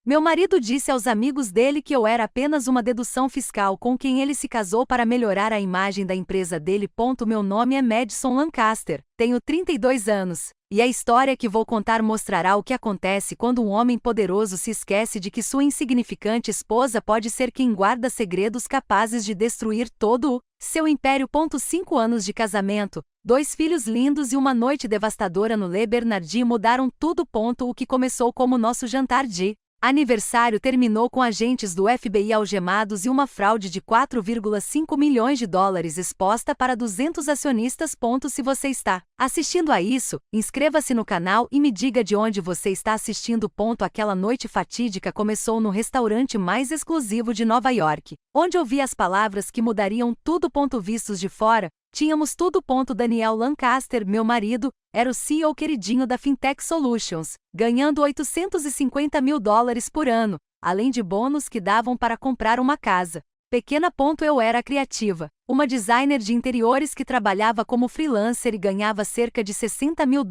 Meu marido disse aos amigos dele que eu era apenas uma dedução fiscal com quem ele se casou para melhorar a imagem da empresa dele. Meu nome é Madison Lancaster, tenho 32 anos, e a história que vou contar mostrará o que acontece quando um homem poderoso se esquece de que sua insignificante esposa pode ser quem guarda segredos capazes de destruir todo o seu império. 5 anos de casamento, 2 filhos lindos e uma noite devastadora no Le Bernardin mudaram tudo. O que começou como nosso jantar de aniversário terminou com agentes do FBI algemados e uma fraude de 4,5 milhões de dólares exposta para 200 acionistas. Se você está assistindo a isso, inscreva-se no canal e me diga de onde você está assistindo. Aquela noite fatídica começou no restaurante mais exclusivo de Nova York, onde ouvi as palavras que mudariam tudo. Vistos de fora, tínhamos tudo. Daniel Lancaster, meu marido, era o CEO queridinho da Fintech Solutions, ganhando $850 mil por ano, além de bônus que davam para comprar uma casa pequena. Eu era criativa, uma designer de interiores que trabalhava como freelancer e ganhava cerca de $60 mil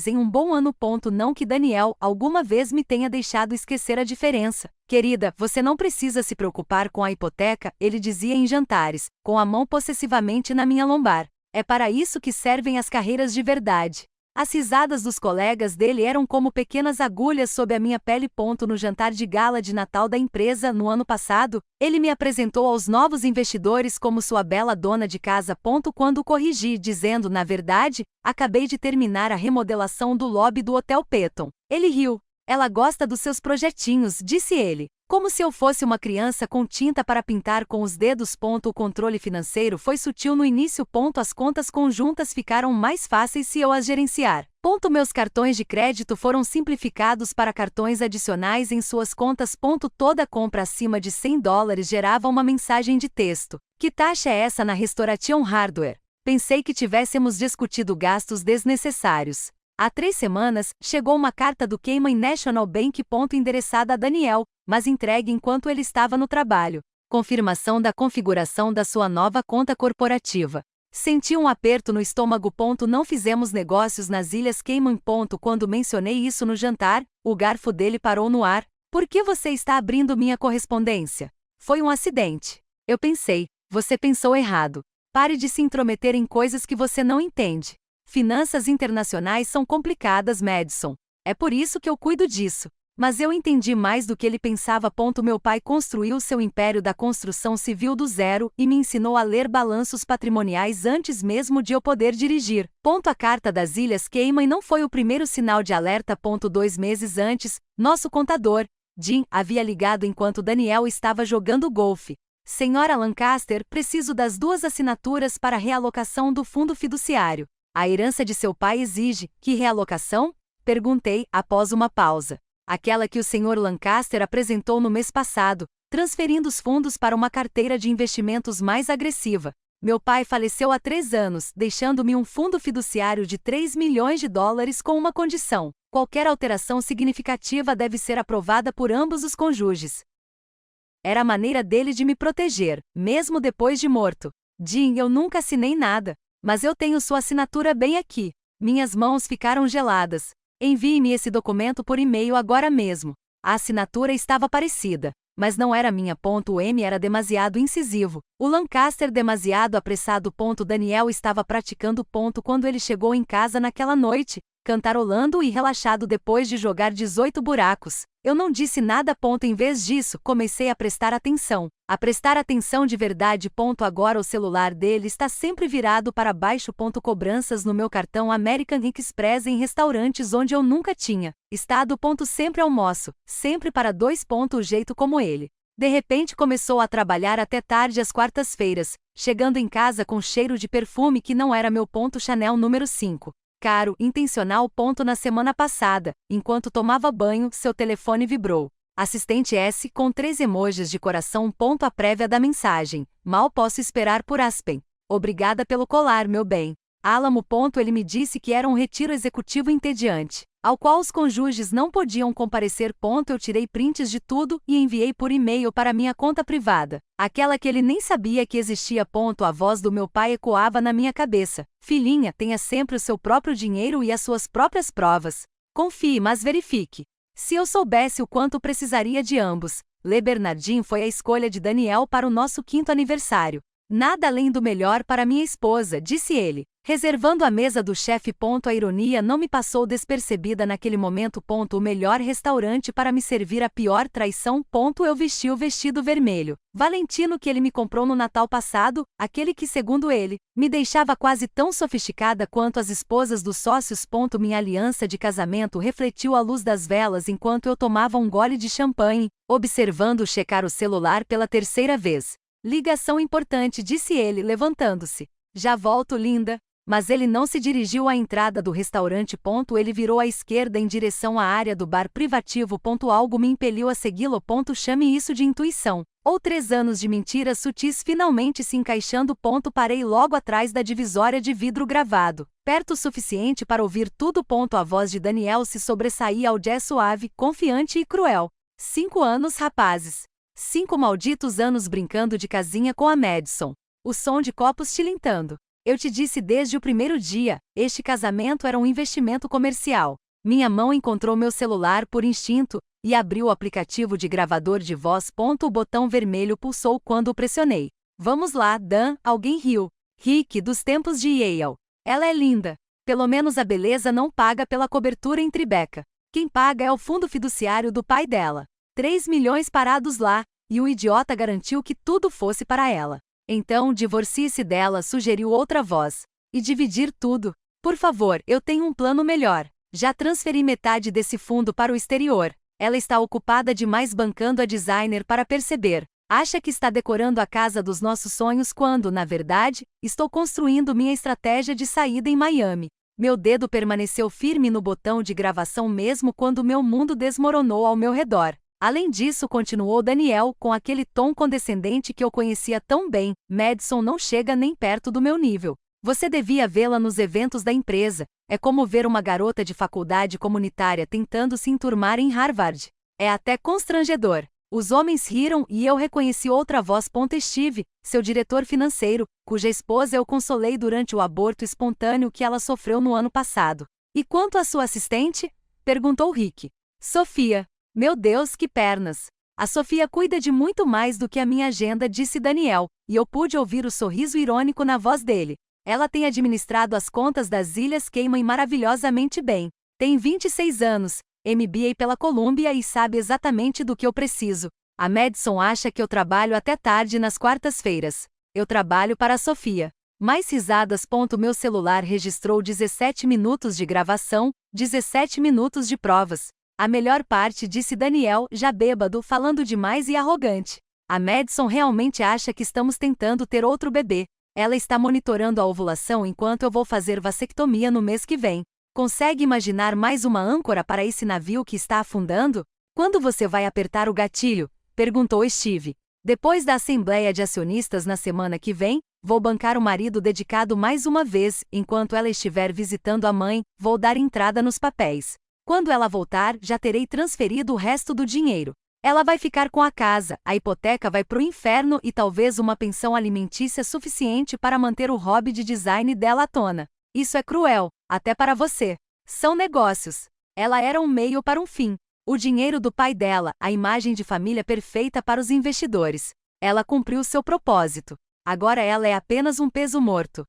em um bom ano. Não que Daniel alguma vez me tenha deixado esquecer a diferença. Querida, você não precisa se preocupar com a hipoteca, ele dizia em jantares, com a mão possessivamente na minha lombar. É para isso que servem as carreiras de verdade. As risadas dos colegas dele eram como pequenas agulhas sob a minha pele. No jantar de gala de Natal da empresa no ano passado, ele me apresentou aos novos investidores como sua bela dona de casa. Quando corrigi, dizendo, na verdade, acabei de terminar a remodelação do lobby do Hotel Petton. Ele riu. Ela gosta dos seus projetinhos, disse ele. Como se eu fosse uma criança com tinta para pintar com os dedos. O controle financeiro foi sutil no início. As contas conjuntas ficaram mais fáceis se eu as gerenciar. Meus cartões de crédito foram simplificados para cartões adicionais em suas contas. Toda compra acima de $100 gerava uma mensagem de texto. Que taxa é essa na Restoration Hardware? Pensei que tivéssemos discutido gastos desnecessários. Há 3 semanas, chegou uma carta do Cayman National Bank. Endereçada a Daniel, mas entregue enquanto ele estava no trabalho. Confirmação da configuração da sua nova conta corporativa. Senti um aperto no estômago. Não fizemos negócios nas Ilhas Cayman. Quando mencionei isso no jantar, o garfo dele parou no ar. Por que você está abrindo minha correspondência? Foi um acidente. Eu pensei, você pensou errado. Pare de se intrometer em coisas que você não entende. Finanças internacionais são complicadas, Madison. É por isso que eu cuido disso. Mas eu entendi mais do que ele pensava. Meu pai construiu seu império da construção civil do zero e me ensinou a ler balanços patrimoniais antes mesmo de eu poder dirigir. A carta das Ilhas Cayman não foi o primeiro sinal de alerta. 2 meses antes, nosso contador, Jim, havia ligado enquanto Daniel estava jogando golfe. Senhora Lancaster, preciso das 2 assinaturas para a realocação do fundo fiduciário. A herança de seu pai exige. Que realocação? Perguntei, após uma pausa. Aquela que o Sr. Lancaster apresentou no mês passado, transferindo os fundos para uma carteira de investimentos mais agressiva. Meu pai faleceu há 3 anos, deixando-me um fundo fiduciário de $3 milhões com uma condição. Qualquer alteração significativa deve ser aprovada por ambos os cônjuges. Era a maneira dele de me proteger, mesmo depois de morto. Jim, eu nunca assinei nada. Mas eu tenho sua assinatura bem aqui. Minhas mãos ficaram geladas. Envie-me esse documento por e-mail agora mesmo. A assinatura estava parecida, mas não era minha. O M era demasiado incisivo. O Lancaster demasiado apressado. Daniel estava praticando. Quando ele chegou em casa naquela noite, cantarolando e relaxado depois de jogar 18 buracos. Eu não disse nada. Em vez disso, comecei a prestar atenção. A prestar atenção de verdade. Agora o celular dele está sempre virado para baixo. Cobranças no meu cartão American Express em restaurantes onde eu nunca tinha estado. Sempre almoço, sempre para 2. O jeito como ele. De repente começou a trabalhar até tarde às quartas-feiras, chegando em casa com cheiro de perfume que não era meu. Chanel número 5. Caro, intencional. Na semana passada, enquanto tomava banho, seu telefone vibrou. Assistente S com 3 emojis de coração. A prévia da mensagem. Mal posso esperar por Aspen. Obrigada pelo colar, meu bem. Álamo. Ele me disse que era um retiro executivo entediante, ao qual os cônjuges não podiam comparecer. Eu tirei prints de tudo e enviei por e-mail para minha conta privada, aquela que ele nem sabia que existia. A voz do meu pai ecoava na minha cabeça. Filhinha, tenha sempre o seu próprio dinheiro e as suas próprias provas. Confie, mas verifique. Se eu soubesse o quanto precisaria de ambos, Le Bernardin foi a escolha de Daniel para o nosso 5º aniversário. Nada além do melhor para minha esposa, disse ele, reservando a mesa do chefe. A ironia não me passou despercebida naquele momento. O melhor restaurante para me servir a pior traição. Eu vesti o vestido vermelho, Valentino, que ele me comprou no Natal passado, aquele que, segundo ele, me deixava quase tão sofisticada quanto as esposas dos sócios. Minha aliança de casamento refletiu a luz das velas enquanto eu tomava um gole de champanhe, observando checar o celular pela 3ª vez. Ligação importante, disse ele, levantando-se. Já volto, linda. Mas ele não se dirigiu à entrada do restaurante. Ele virou à esquerda em direção à área do bar privativo. Algo me impeliu a segui-lo. Chame isso de intuição. Ou 3 anos de mentiras sutis finalmente se encaixando. Parei logo atrás da divisória de vidro gravado, perto o suficiente para ouvir tudo. A voz de Daniel se sobressaía ao jazz suave, confiante e cruel. 5 anos, rapazes. 5 malditos anos brincando de casinha com a Madison. O som de copos tilintando. Eu te disse desde o primeiro dia, este casamento era um investimento comercial. Minha mão encontrou meu celular por instinto e abriu o aplicativo de gravador de voz. O botão vermelho pulsou quando o pressionei. Vamos lá, Dan, alguém riu. Rick, dos tempos de Yale. Ela é linda. Pelo menos a beleza não paga pela cobertura em Tribeca. Quem paga é o fundo fiduciário do pai dela. 3 milhões parados lá, e o idiota garantiu que tudo fosse para ela. Então, divorcie-se dela, sugeriu outra voz. E dividir tudo. Por favor, eu tenho um plano melhor. Já transferi metade desse fundo para o exterior. Ela está ocupada demais bancando a designer para perceber. Acha que está decorando a casa dos nossos sonhos quando, na verdade, estou construindo minha estratégia de saída em Miami. Meu dedo permaneceu firme no botão de gravação mesmo quando meu mundo desmoronou ao meu redor. Além disso, continuou Daniel, com aquele tom condescendente que eu conhecia tão bem, Madison não chega nem perto do meu nível. Você devia vê-la nos eventos da empresa. É como ver uma garota de faculdade comunitária tentando se enturmar em Harvard. É até constrangedor. Os homens riram e eu reconheci outra voz. Steve, seu diretor financeiro, cuja esposa eu consolei durante o aborto espontâneo que ela sofreu no ano passado. E quanto à sua assistente? Perguntou Rick. Sofia. Meu Deus, que pernas! A Sofia cuida de muito mais do que a minha agenda, disse Daniel, e eu pude ouvir o sorriso irônico na voz dele. Ela tem administrado as contas das Ilhas Cayman maravilhosamente bem. Tem 26 anos, MBA pela Columbia e sabe exatamente do que eu preciso. A Madison acha que eu trabalho até tarde nas quartas-feiras. Eu trabalho para a Sofia. Mais risadas. Meu celular registrou 17 minutos de gravação, 17 minutos de provas. A melhor parte, disse Daniel, já bêbado, falando demais e arrogante. A Madison realmente acha que estamos tentando ter outro bebê. Ela está monitorando a ovulação enquanto eu vou fazer vasectomia no mês que vem. Consegue imaginar mais uma âncora para esse navio que está afundando? Quando você vai apertar o gatilho? Perguntou Steve. Depois da assembleia de acionistas na semana que vem, vou bancar o marido dedicado mais uma vez. Enquanto ela estiver visitando a mãe, vou dar entrada nos papéis. Quando ela voltar, já terei transferido o resto do dinheiro. Ela vai ficar com a casa, a hipoteca vai pro inferno e talvez uma pensão alimentícia suficiente para manter o hobby de design dela à tona. Isso é cruel, até para você. São negócios. Ela era um meio para um fim. O dinheiro do pai dela, a imagem de família perfeita para os investidores. Ela cumpriu seu propósito. Agora ela é apenas um peso morto.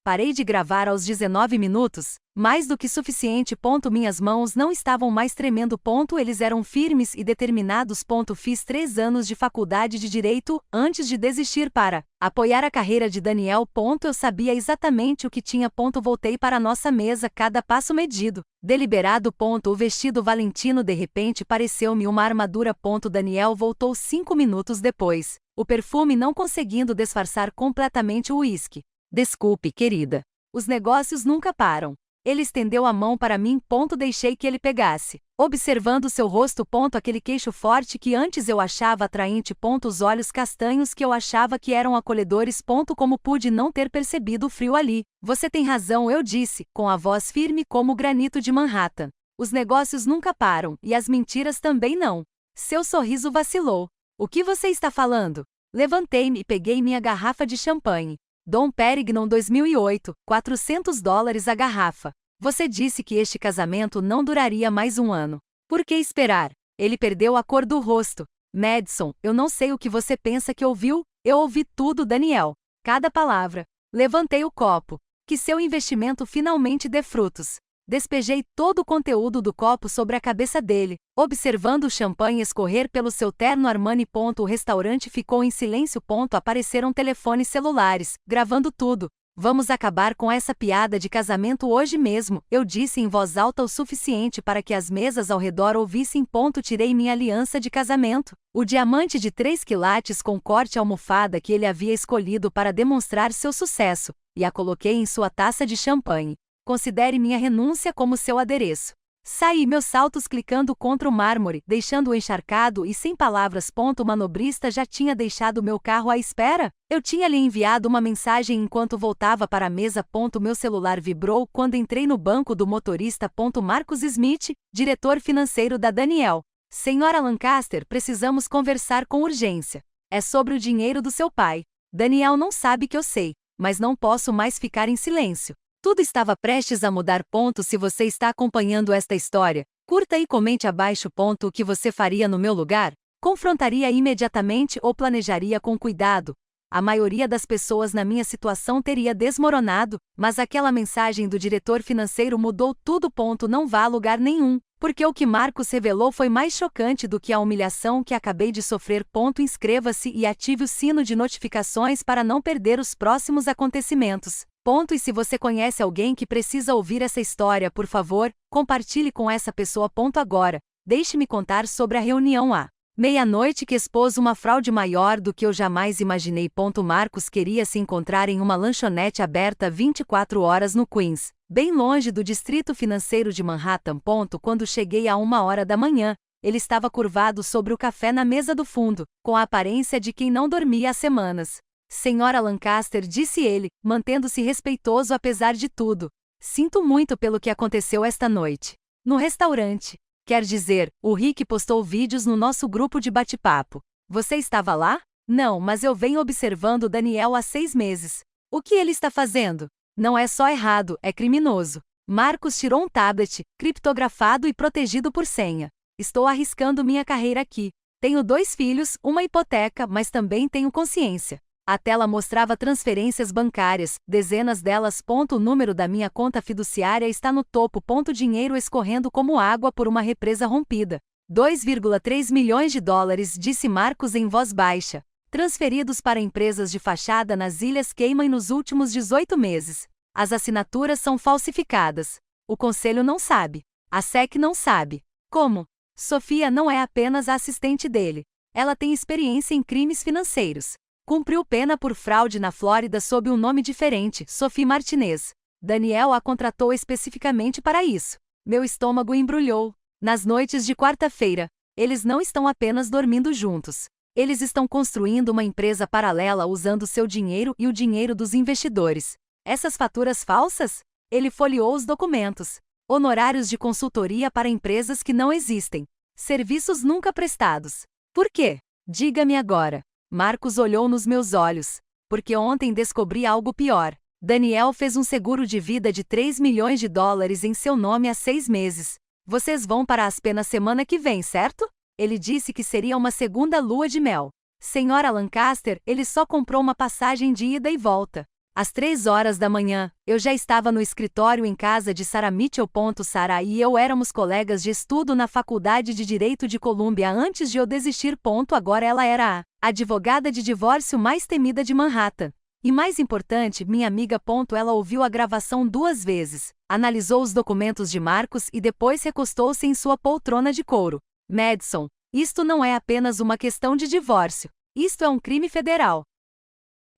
Parei de gravar aos 19 minutos, mais do que suficiente. Minhas mãos não estavam mais tremendo. Eles eram firmes e determinados. Fiz 3 anos de faculdade de Direito antes de desistir para apoiar a carreira de Daniel. Eu sabia exatamente o que tinha. Voltei para nossa mesa, cada passo medido, deliberado. O vestido Valentino de repente pareceu-me uma armadura. Daniel voltou 5 minutos depois, o perfume não conseguindo disfarçar completamente o uísque. Desculpe, querida. Os negócios nunca param. Ele estendeu a mão para mim. Deixei que ele pegasse. Observando seu rosto. Aquele queixo forte que antes eu achava atraente. Os olhos castanhos que eu achava que eram acolhedores. Como pude não ter percebido o frio ali? Você tem razão, eu disse, com a voz firme como o granito de Manhattan. Os negócios nunca param, e as mentiras também não. Seu sorriso vacilou. O que você está falando? Levantei-me e peguei minha garrafa de champanhe. Dom Perignon 2008, $400 a garrafa. Você disse que este casamento não duraria mais um ano. Por que esperar? Ele perdeu a cor do rosto. Madison, eu não sei o que você pensa que ouviu, eu ouvi tudo, Daniel. Cada palavra. Levantei o copo. Que seu investimento finalmente dê frutos. Despejei todo o conteúdo do copo sobre a cabeça dele, observando o champanhe escorrer pelo seu terno Armani. O restaurante ficou em silêncio. Apareceram telefones celulares, gravando tudo. Vamos acabar com essa piada de casamento hoje mesmo, eu disse em voz alta o suficiente para que as mesas ao redor ouvissem. Tirei minha aliança de casamento, o diamante de 3 quilates com corte almofada que ele havia escolhido para demonstrar seu sucesso, e a coloquei em sua taça de champanhe. Considere minha renúncia como seu adereço. Saí meus saltos clicando contra o mármore, deixando-o encharcado e sem palavras. O manobrista já tinha deixado meu carro à espera. Eu tinha lhe enviado uma mensagem enquanto voltava para a mesa. Meu celular vibrou quando entrei no banco do motorista. Marcus Smith, diretor financeiro da Daniel. Senhora Lancaster, precisamos conversar com urgência. É sobre o dinheiro do seu pai. Daniel não sabe que eu sei, mas não posso mais ficar em silêncio. Tudo estava prestes a mudar. Se você está acompanhando esta história, curta e comente abaixo. O que você faria no meu lugar? Confrontaria imediatamente ou planejaria com cuidado? A maioria das pessoas na minha situação teria desmoronado, mas aquela mensagem do diretor financeiro mudou tudo. Não vá a lugar nenhum, porque o que Marcos revelou foi mais chocante do que a humilhação que acabei de sofrer. Inscreva-se e ative o sino de notificações para não perder os próximos acontecimentos. E se você conhece alguém que precisa ouvir essa história, por favor, compartilhe com essa pessoa. Agora, deixe-me contar sobre a reunião à meia-noite que expôs uma fraude maior do que eu jamais imaginei. Marcos queria se encontrar em uma lanchonete aberta 24 horas no Queens, bem longe do distrito financeiro de Manhattan. Quando cheguei a 1h da manhã, ele estava curvado sobre o café na mesa do fundo, com a aparência de quem não dormia há semanas. Senhora Lancaster, disse ele, mantendo-se respeitoso apesar de tudo. Sinto muito pelo que aconteceu esta noite. No restaurante. Quer dizer, o Rick postou vídeos no nosso grupo de bate-papo. Você estava lá? Não, mas eu venho observando Daniel há 6 meses. O que ele está fazendo? Não é só errado, é criminoso. Marcos tirou um tablet, criptografado e protegido por senha. Estou arriscando minha carreira aqui. Tenho 2 filhos, uma hipoteca, mas também tenho consciência. A tela mostrava transferências bancárias, dezenas delas. O número da minha conta fiduciária está no topo. Dinheiro escorrendo como água por uma represa rompida. 2,3 milhões de dólares, disse Marcos em voz baixa, transferidos para empresas de fachada nas Ilhas Cayman nos últimos 18 meses. As assinaturas são falsificadas. O conselho não sabe. A SEC não sabe. Como? Sofia não é apenas a assistente dele. Ela tem experiência em crimes financeiros. Cumpriu pena por fraude na Flórida sob um nome diferente, Sophie Martinez. Daniel a contratou especificamente para isso. Meu estômago embrulhou. Nas noites de quarta-feira, eles não estão apenas dormindo juntos. Eles estão construindo uma empresa paralela usando seu dinheiro e o dinheiro dos investidores. Essas faturas falsas? Ele folheou os documentos. Honorários de consultoria para empresas que não existem. Serviços nunca prestados. Por quê? Diga-me agora. Marcos olhou nos meus olhos. Porque ontem descobri algo pior. Daniel fez um seguro de vida de 3 milhões de dólares em seu nome há 6 meses. Vocês vão para Aspen na semana que vem, certo? Ele disse que seria uma segunda lua de mel. Senhora Lancaster, ele só comprou uma passagem de ida e volta. Às 3 horas da manhã, eu já estava no escritório em casa de Sarah Mitchell. Sarah e eu éramos colegas de estudo na Faculdade de Direito de Columbia antes de eu desistir. Agora ela era a advogada de divórcio mais temida de Manhattan. E mais importante, minha amiga. Ela ouviu a gravação 2 vezes, analisou os documentos de Marcos e depois recostou-se em sua poltrona de couro. Madison, isto não é apenas uma questão de divórcio. Isto é um crime federal.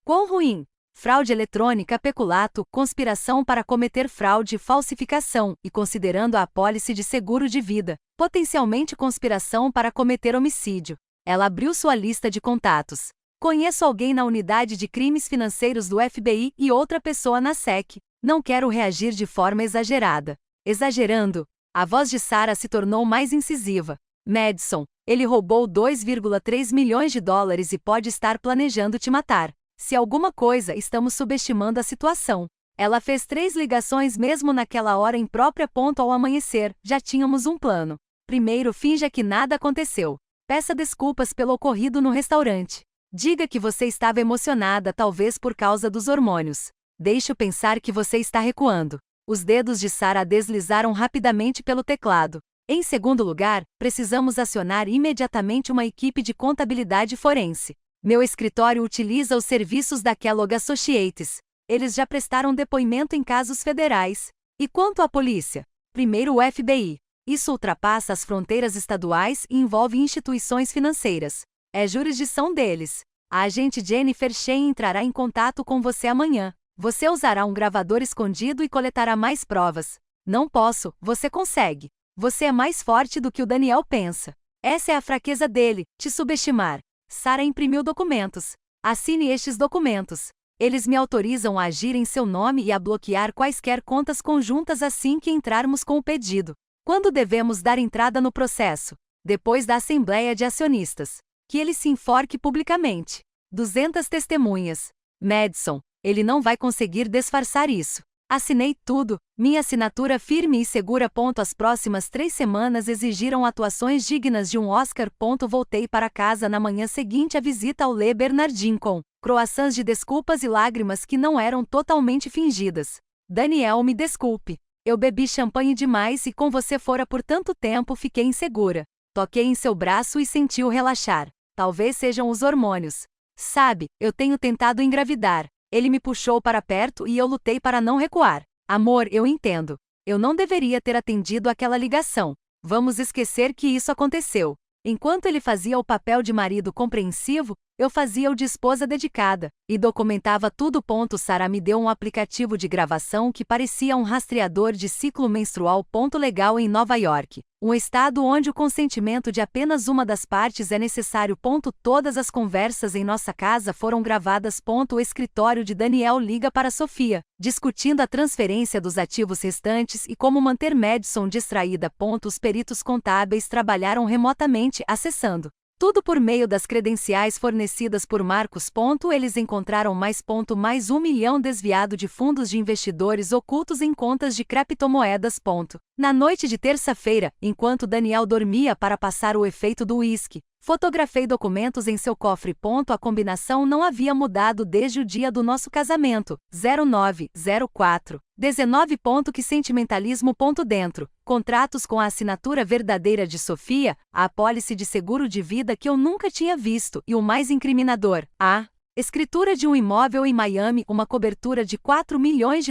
Quão ruim! Fraude eletrônica, peculato, conspiração para cometer fraude, falsificação, e considerando a apólice de seguro de vida, potencialmente conspiração para cometer homicídio. Ela abriu sua lista de contatos. Conheço alguém na unidade de crimes financeiros do FBI e outra pessoa na SEC. Não quero reagir de forma exagerada. Exagerando, a voz de Sarah se tornou mais incisiva. Madison, ele roubou 2,3 milhões de dólares e pode estar planejando te matar. Se alguma coisa, estamos subestimando a situação. Ela fez 3 ligações mesmo naquela hora imprópria. Ao amanhecer, já tínhamos um plano. Primeiro, finja que nada aconteceu. Peça desculpas pelo ocorrido no restaurante. Diga que você estava emocionada, talvez por causa dos hormônios. Deixe-o pensar que você está recuando. Os dedos de Sarah deslizaram rapidamente pelo teclado. Em segundo lugar, precisamos acionar imediatamente uma equipe de contabilidade forense. Meu escritório utiliza os serviços da Kellogg Associates. Eles já prestaram depoimento em casos federais. E quanto à polícia? Primeiro o FBI. Isso ultrapassa as fronteiras estaduais e envolve instituições financeiras. É jurisdição deles. A agente Jennifer Shane entrará em contato com você amanhã. Você usará um gravador escondido e coletará mais provas. Não posso, você consegue. Você é mais forte do que o Daniel pensa. Essa é a fraqueza dele, te subestimar. Sarah imprimiu documentos. Assine estes documentos. Eles me autorizam a agir em seu nome e a bloquear quaisquer contas conjuntas assim que entrarmos com o pedido. Quando devemos dar entrada no processo? Depois da Assembleia de Acionistas. Que ele se enforque publicamente. 200 testemunhas. Madison, ele não vai conseguir disfarçar isso. Assinei tudo, minha assinatura firme e segura. As próximas 3 semanas exigiram atuações dignas de um Oscar. Voltei para casa na manhã seguinte à visita ao Le Bernardin com croissants de desculpas e lágrimas que não eram totalmente fingidas. Daniel, me desculpe. Eu bebi champanhe demais e com você fora por tanto tempo fiquei insegura. Toquei em seu braço e senti-o relaxar. Talvez sejam os hormônios. Sabe, eu tenho tentado engravidar. Ele me puxou para perto e eu lutei para não recuar. Amor, eu entendo. Eu não deveria ter atendido aquela ligação. Vamos esquecer que isso aconteceu. Enquanto ele fazia o papel de marido compreensivo, eu fazia o de esposa dedicada, e documentava tudo. Sarah me deu um aplicativo de gravação que parecia um rastreador de ciclo menstrual. Legal em Nova York, um estado onde o consentimento de apenas uma das partes é necessário. Todas as conversas em nossa casa foram gravadas. O escritório de Daniel liga para Sofia, discutindo a transferência dos ativos restantes e como manter Madison distraída. Os peritos contábeis trabalharam remotamente, acessando tudo por meio das credenciais fornecidas por Marcos. Eles encontraram mais $1 milhão desviado de fundos de investidores ocultos em contas de criptomoedas. Na noite de terça-feira, enquanto Daniel dormia para passar o efeito do uísque, fotografei documentos em seu cofre. A combinação não havia mudado desde o dia do nosso casamento. 0904 19. Que sentimentalismo. Dentro. Contratos com a assinatura verdadeira de Sofia, a apólice de seguro de vida que eu nunca tinha visto e o mais incriminador, a escritura de um imóvel em Miami, uma cobertura de $4 milhões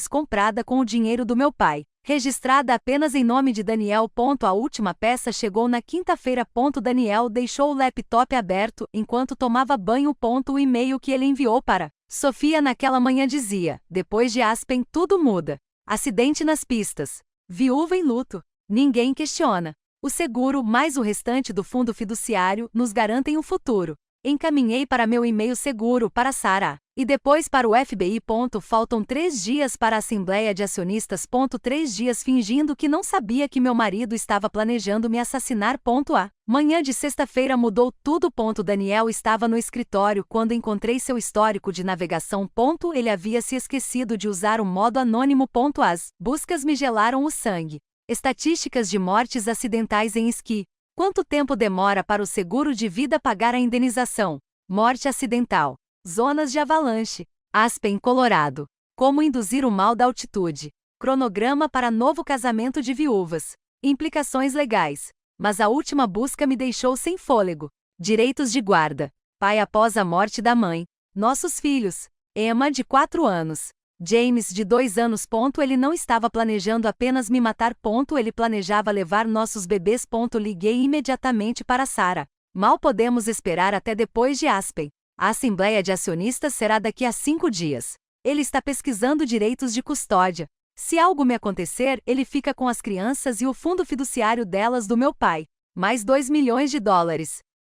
comprada com o dinheiro do meu pai, registrada apenas em nome de Daniel. A última peça chegou na quinta-feira. Daniel deixou o laptop aberto enquanto tomava banho. O e-mail que ele enviou para Sofia naquela manhã dizia: depois de Aspen tudo muda. Acidente nas pistas. Viúva em luto. Ninguém questiona. O seguro mais o restante do fundo fiduciário nos garantem o futuro. Encaminhei para meu e-mail seguro para Sarah. E depois para o FBI. Faltam 3 dias para a Assembleia de Acionistas. 3 dias fingindo que não sabia que meu marido estava planejando me assassinar. A manhã de sexta-feira mudou tudo. Daniel estava no escritório quando encontrei seu histórico de navegação. Ele havia se esquecido de usar o modo anônimo. As buscas me gelaram o sangue. Estatísticas de mortes acidentais em esqui. Quanto tempo demora para o seguro de vida pagar a indenização? Morte acidental. Zonas de avalanche. Aspen, Colorado. Como induzir o mal da altitude. Cronograma para novo casamento de viúvas. Implicações legais. Mas a última busca me deixou sem fôlego. Direitos de guarda. Pai após a morte da mãe. Nossos filhos. Emma, de 4 anos. James, de 2 anos. Ele não estava planejando apenas me matar. Ele planejava levar nossos bebês. Liguei imediatamente para Sarah. Mal podemos esperar até depois de Aspen. A Assembleia de Acionistas será daqui a 5 dias. Ele está pesquisando direitos de custódia. Se algo me acontecer, ele fica com as crianças e o fundo fiduciário delas do meu pai. Mais $2 milhões.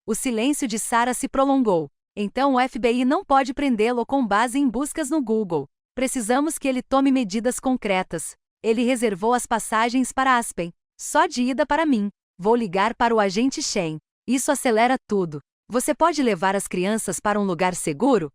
O silêncio de Sarah se prolongou. Então o FBI não pode prendê-lo com base em buscas no Google. Precisamos que ele tome medidas concretas. Ele reservou as passagens para Aspen. Só de ida para mim. Vou ligar para o agente Shen. Isso acelera tudo. Você pode levar as crianças para um lugar seguro?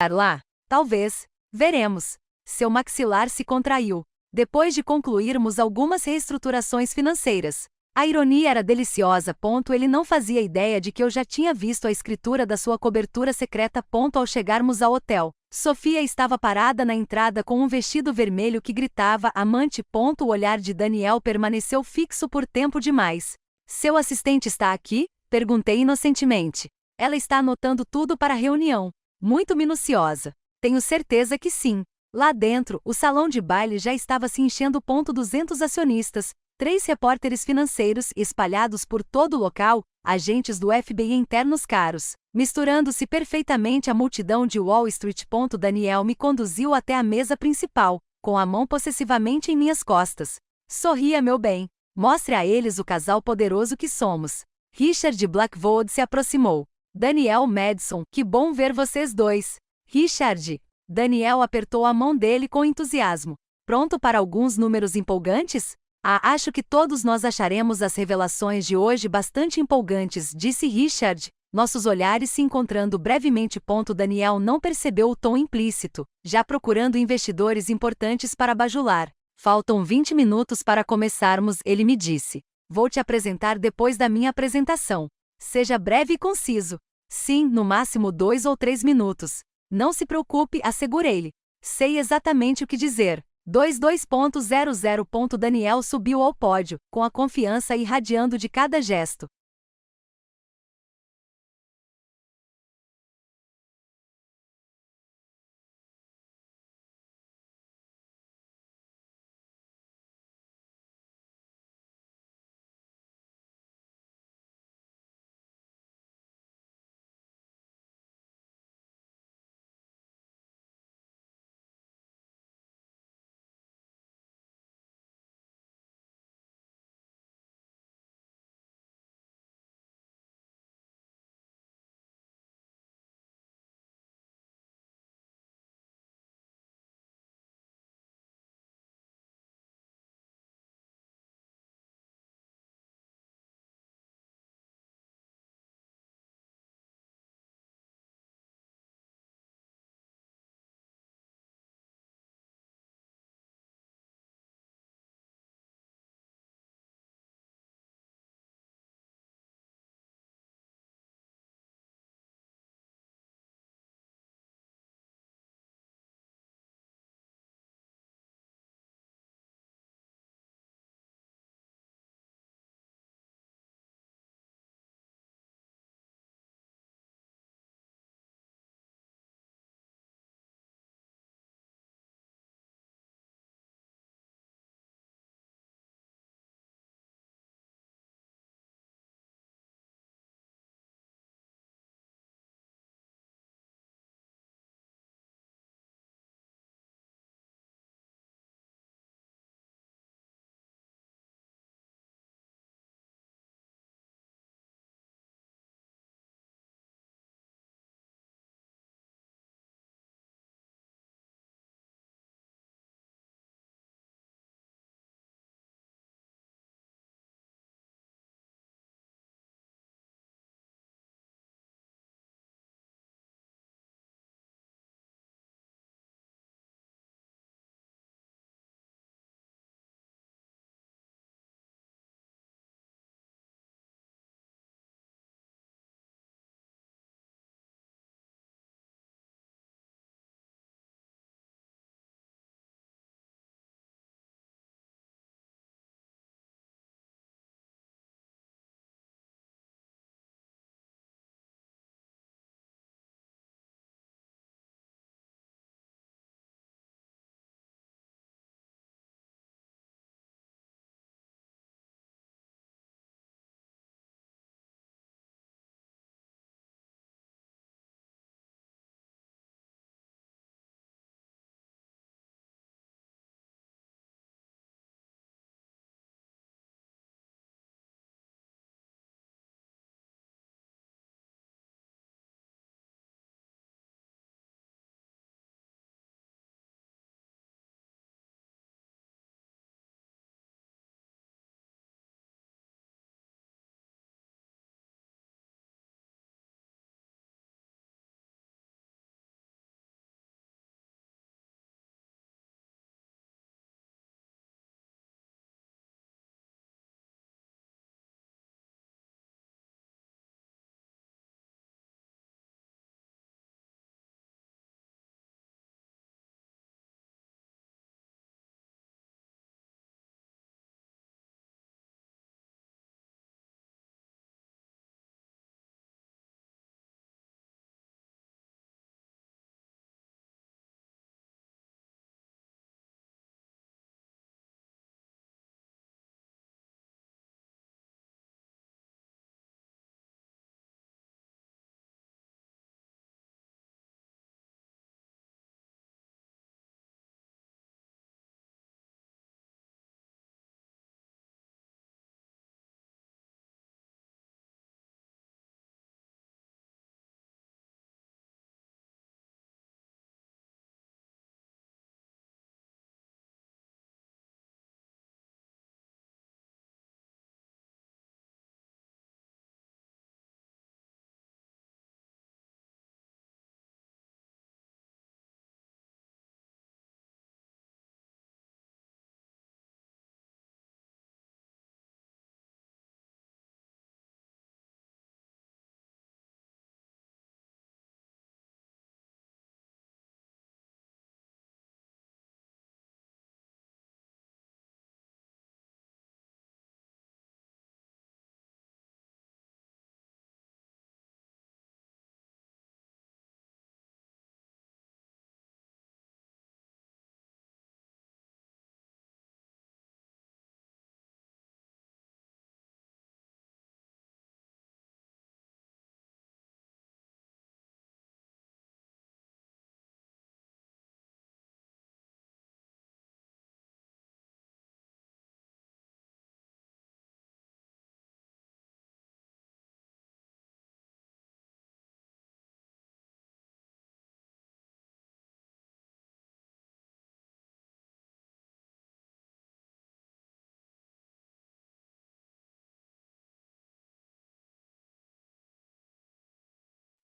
Lá? Talvez. Veremos. Seu maxilar se contraiu. Depois de concluirmos algumas reestruturações financeiras, A ironia era deliciosa. Ele não fazia ideia de que eu já tinha visto a escritura da sua cobertura secreta. Ao chegarmos ao hotel, Sofia estava parada na entrada com um vestido vermelho que gritava amante. O olhar de Daniel permaneceu fixo por tempo demais. Seu assistente está aqui? Perguntei inocentemente. Ela está anotando tudo para a reunião. Muito minuciosa. Tenho certeza que sim. Lá dentro, o salão de baile já estava se enchendo. 200 acionistas, 3 repórteres financeiros espalhados por todo o local, agentes do FBI internos caros, misturando-se perfeitamente à multidão de Wall Street. Daniel me conduziu até a mesa principal, com a mão possessivamente em minhas costas. Sorria, meu bem. Mostre a eles o casal poderoso que somos. Richard Blackwood se aproximou. Daniel Madison, que bom ver vocês dois. Richard. Daniel apertou a mão dele com entusiasmo. Pronto para alguns números empolgantes? Acho que todos nós acharemos as revelações de hoje bastante empolgantes, disse Richard, nossos olhares se encontrando brevemente. Daniel não percebeu o tom implícito, já procurando investidores importantes para bajular. Faltam 20 minutos para começarmos, ele me disse. Vou te apresentar depois da minha apresentação. Seja breve e conciso. Sim, no máximo 2 ou 3 minutos. Não se preocupe, assegurei-lhe. Sei exatamente o que dizer. 22.00. Daniel subiu ao pódio, com a confiança irradiando de cada gesto.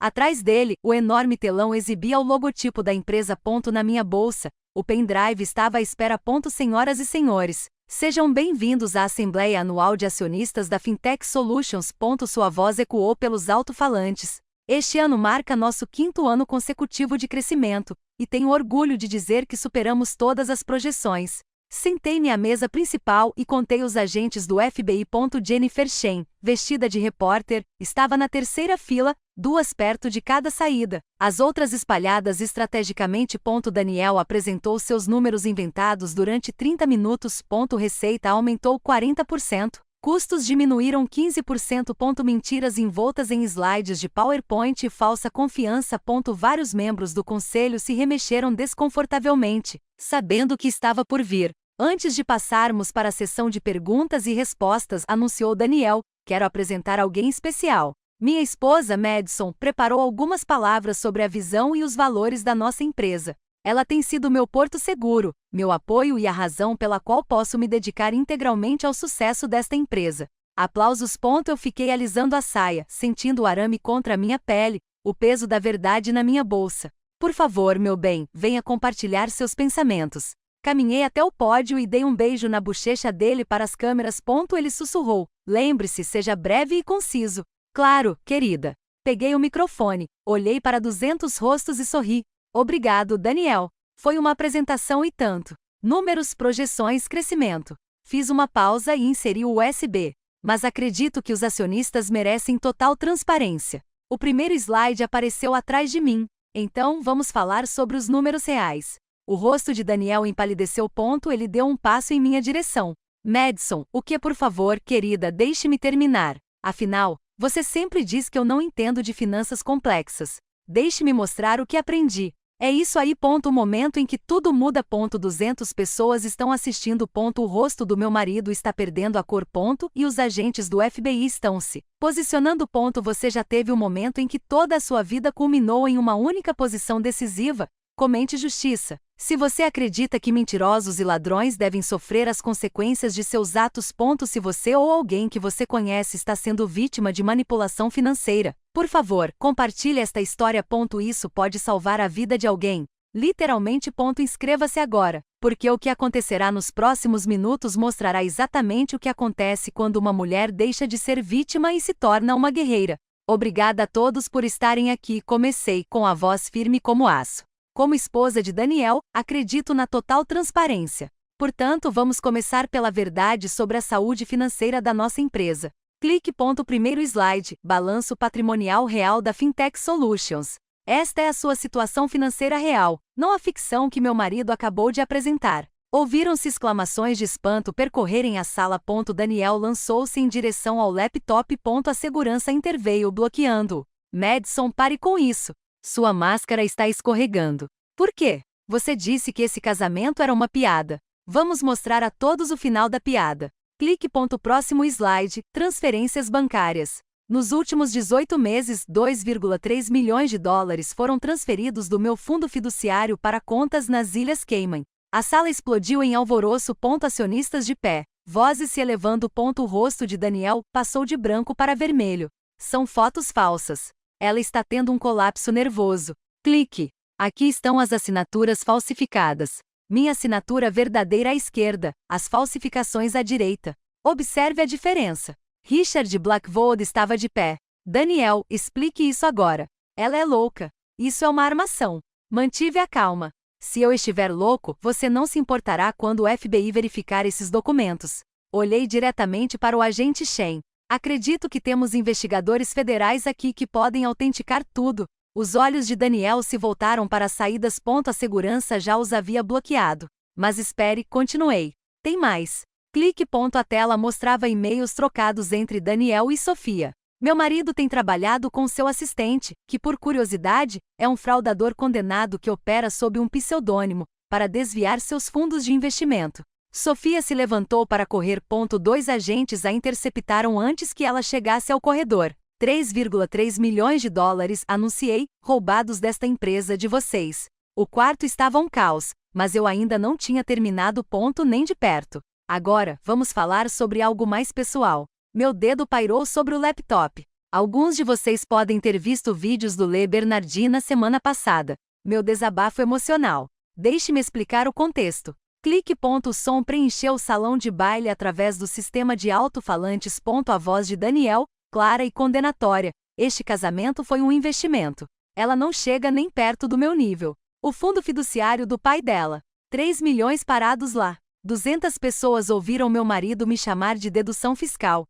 Atrás dele, o enorme telão exibia o logotipo da empresa. Na minha bolsa, o pendrive estava à espera. Senhoras e senhores, sejam bem-vindos à Assembleia Anual de Acionistas da Fintech Solutions. Sua voz ecoou pelos alto-falantes. Este ano marca nosso 5º ano consecutivo de crescimento, e tenho orgulho de dizer que superamos todas as projeções. Sentei-me à mesa principal e contei os agentes do FBI. Jennifer Shen, vestida de repórter, estava na terceira fila, 2 perto de cada saída, as outras espalhadas estrategicamente. Daniel apresentou seus números inventados durante 30 minutos. Receita aumentou 40%. Custos diminuíram 15%. Mentiras envoltas em slides de PowerPoint e falsa confiança. Vários membros do conselho se remexeram desconfortavelmente, sabendo o que estava por vir. Antes de passarmos para a sessão de perguntas e respostas, anunciou Daniel, quero apresentar alguém especial. Minha esposa, Madison, preparou algumas palavras sobre a visão e os valores da nossa empresa. Ela tem sido meu porto seguro, meu apoio e a razão pela qual posso me dedicar integralmente ao sucesso desta empresa. Aplausos. Eu fiquei alisando a saia, sentindo o arame contra a minha pele, o peso da verdade na minha bolsa. Por favor, meu bem, venha compartilhar seus pensamentos. Caminhei até o pódio e dei um beijo na bochecha dele para as câmeras. Ele sussurrou, lembre-se, seja breve e conciso. Claro, querida. Peguei o microfone, olhei para 200 rostos e sorri. Obrigado, Daniel. Foi uma apresentação e tanto. Números, projeções, crescimento. Fiz uma pausa e inseri o USB. Mas acredito que os acionistas merecem total transparência. O primeiro slide apareceu atrás de mim. Então, vamos falar sobre os números reais. O rosto de Daniel empalideceu. Ele deu um passo em minha direção. Madison, o que, por favor, querida, deixe-me terminar. Afinal, você sempre diz que eu não entendo de finanças complexas. Deixe-me mostrar o que aprendi. É isso aí. O momento em que tudo muda. 200 pessoas estão assistindo. O rosto do meu marido está perdendo a cor. E os agentes do FBI estão se posicionando. Você já teve o momento em que toda a sua vida culminou em uma única posição decisiva? Comente justiça. Se você acredita que mentirosos e ladrões devem sofrer as consequências de seus atos. Se você ou alguém que você conhece está sendo vítima de manipulação financeira, por favor, compartilhe esta história. Isso pode salvar a vida de alguém. Literalmente. Inscreva-se agora, porque o que acontecerá nos próximos minutos mostrará exatamente o que acontece quando uma mulher deixa de ser vítima e se torna uma guerreira. Obrigada a todos por estarem aqui. Comecei com a voz firme como aço. Como esposa de Daniel, acredito na total transparência. Portanto, vamos começar pela verdade sobre a saúde financeira da nossa empresa. Clique. Primeiro slide, balanço patrimonial real da Fintech Solutions. Esta é a sua situação financeira real, não a ficção que meu marido acabou de apresentar. Ouviram-se exclamações de espanto percorrerem a sala. Daniel lançou-se em direção ao laptop. A segurança interveio bloqueando-o. Madison, pare com isso. Sua máscara está escorregando. Por quê? Você disse que esse casamento era uma piada. Vamos mostrar a todos o final da piada. Clique. Próximo slide, transferências bancárias. Nos últimos 18 meses, 2,3 milhões de dólares foram transferidos do meu fundo fiduciário para contas nas Ilhas Cayman. A sala explodiu em alvoroço. Acionistas de pé. Vozes se elevando. O rosto de Daniel passou de branco para vermelho. São fotos falsas. Ela está tendo um colapso nervoso. Clique. Aqui estão as assinaturas falsificadas. Minha assinatura verdadeira à esquerda, as falsificações à direita. Observe a diferença. Richard Blackwood estava de pé. Daniel, explique isso agora. Ela é louca. Isso é uma armação. Mantive a calma. Se eu estiver louco, você não se importará quando o FBI verificar esses documentos. Olhei diretamente para o agente Shen. Acredito que temos investigadores federais aqui que podem autenticar tudo. Os olhos de Daniel se voltaram para as saídas. A segurança já os havia bloqueado. Mas espere, continuei. Tem mais. Clique. A tela mostrava e-mails trocados entre Daniel e Sofia. Meu marido tem trabalhado com seu assistente, que por curiosidade, é um fraudador condenado que opera sob um pseudônimo, para desviar seus fundos de investimento. Sofia se levantou para correr. 2 agentes a interceptaram antes que ela chegasse ao corredor. 3,3 milhões de dólares, anunciei, roubados desta empresa de vocês. O quarto estava um caos, mas eu ainda não tinha terminado. Nem de perto. Agora, vamos falar sobre algo mais pessoal. Meu dedo pairou sobre o laptop. Alguns de vocês podem ter visto vídeos do Le Bernardi na semana passada. Meu desabafo emocional. Deixe-me explicar o contexto. Clique. O som preencheu o salão de baile através do sistema de alto-falantes. A voz de Danielle, clara e condenatória. Este casamento foi um investimento. Ela não chega nem perto do meu nível. O fundo fiduciário do pai dela. 3 milhões parados lá. 200 pessoas ouviram meu marido me chamar de dedução fiscal.